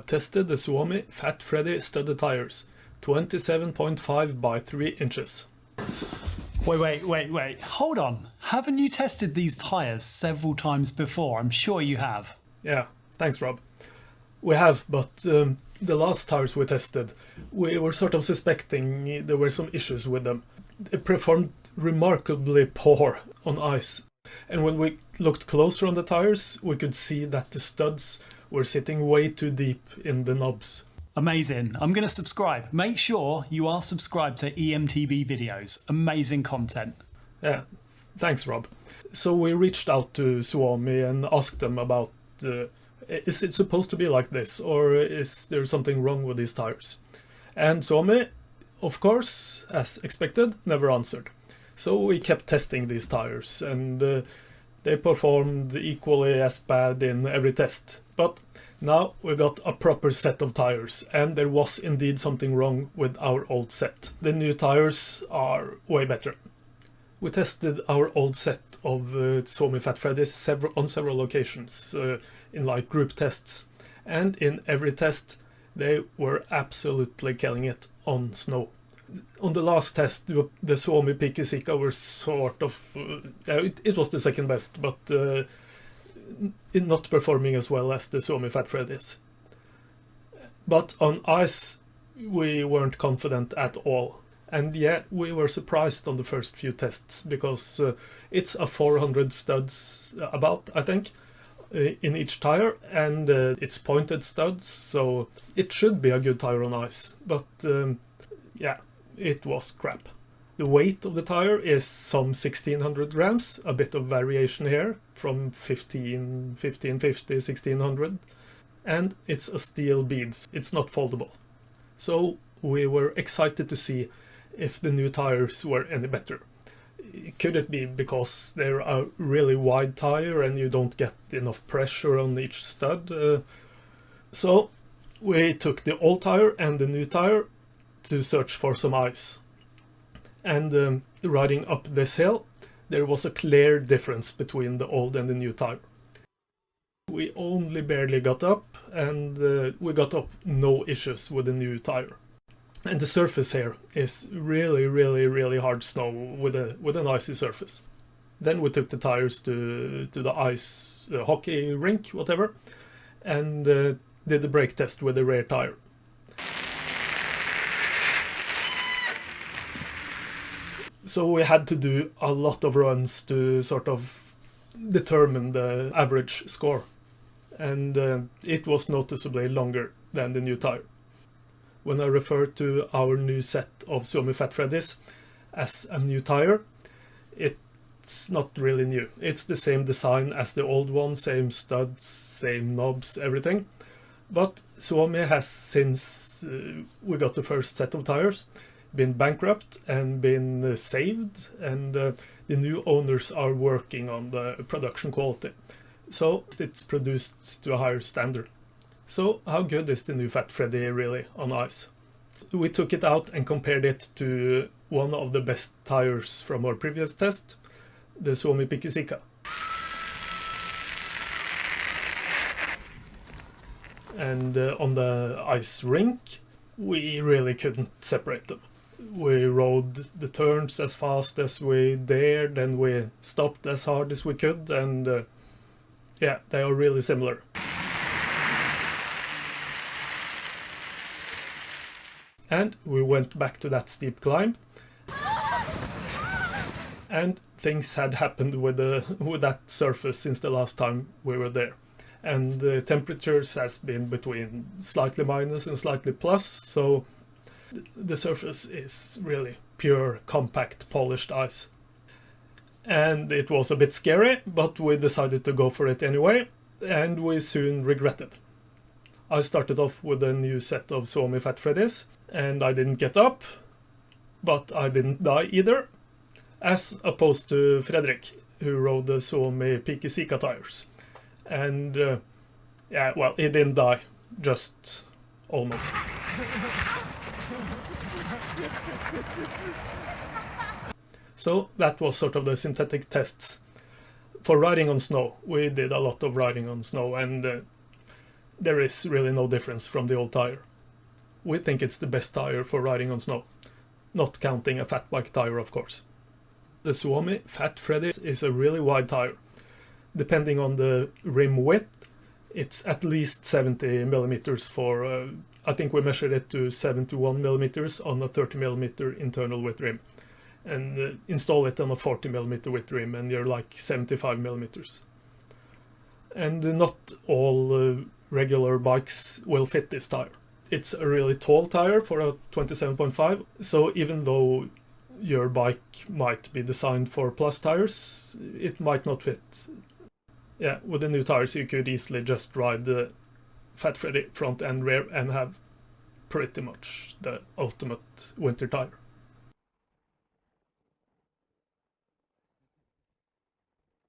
have tested the Suomi Fat Freddie studded tires, 27.5 by 3 inches. Wait, hold on. Haven't you tested these tyres several times before? I'm sure you have. Yeah, thanks Rob. We have, but the last tires we tested, we were sort of suspecting there were some issues with them. They performed remarkably poor on ice. And when we looked closer on the tires, we could see that the studs were sitting way too deep in the knobs. Amazing. I'm going to subscribe. Make sure you are subscribed to EMTB videos. Amazing content. Yeah, thanks Rob. So we reached out to Suomi and asked them about is it supposed to be like this, or is there something wrong with these tires? And Suomi, of course, as expected, never answered. So we kept testing these tires, and they performed equally as bad in every test. But now we got a proper set of tires, and there was indeed something wrong with our old set. The new tires are way better. We tested our old set of Suomi Fat Freddies on several occasions in like group tests, and in every test they were absolutely killing it on snow. On the last test, the Suomi Pikisika were sort of... it was the second best, but not performing as well as the Suomi Fat Freddies. But on ice, we weren't confident at all. And yet, we were surprised on the first few tests, because it's a 400 studs about, I think, in each tire, and it's pointed studs, so it should be a good tire on ice. But yeah, it was crap. The weight of the tire is some 1600 grams, a bit of variation here from 1550, 1600, and it's a steel bead. It's not foldable. So we were excited to see if the new tires were any better. Could it be because they're a really wide tire and you don't get enough pressure on each stud? So we took the old tire and the new tire to search for some ice. And riding up this hill, there was a clear difference between the old and the new tire. We only barely got up, and we got up no issues with the new tire. And the surface here is really hard snow with an icy surface. Then we took the tires to the ice hockey rink, whatever, and did the brake test with the rear tire. So we had to do a lot of runs to sort of determine the average score. And it was noticeably longer than the new tire. When I refer to our new set of Suomi Fat Freddies as a new tire, it's not really new. It's the same design as the old one, same studs, same knobs, everything. But Suomi has, since we got the first set of tires, been bankrupt and been saved, and the new owners are working on the production quality. So it's produced to a higher standard. So how good is the new Fat Freddie really on ice? We took it out and compared it to one of the best tires from our previous test, the Suomi Pikisika. And on the ice rink, we really couldn't separate them. We rode the turns as fast as we dared, and we stopped as hard as we could, and yeah, they are really similar. And we went back to that steep climb, and things had happened with that surface since the last time we were there. And the temperatures has been between slightly minus and slightly plus, so the surface is really pure, compact, polished ice. And it was a bit scary, but we decided to go for it anyway, and we soon regretted. I started off with a new set of Suomi Fat Freddies, and I didn't get up, but I didn't die either, as opposed to Fredrik, who rode the Suomi Pikisika tires. And yeah, well, he didn't die, just almost. So that was sort of the synthetic tests. For riding on snow, we did a lot of riding on snow, and there is really no difference from the old tire. We think it's the best tire for riding on snow, not counting a fat bike tire, of course. The Suomi Fat Freddie is a really wide tire. Depending on the rim width, it's at least 70 millimeters for, I think we measured it to 71 millimeters on a 30 millimeter internal width rim. And install it on a 40 millimeter width rim and you're like 75 millimeters. And not all regular bikes will fit this tire. It's a really tall tire for a 27.5, so even though your bike might be designed for plus tires, it might not fit. Yeah, with the new tires you could easily just ride the Fat Freddie front and rear and have pretty much the ultimate winter tire.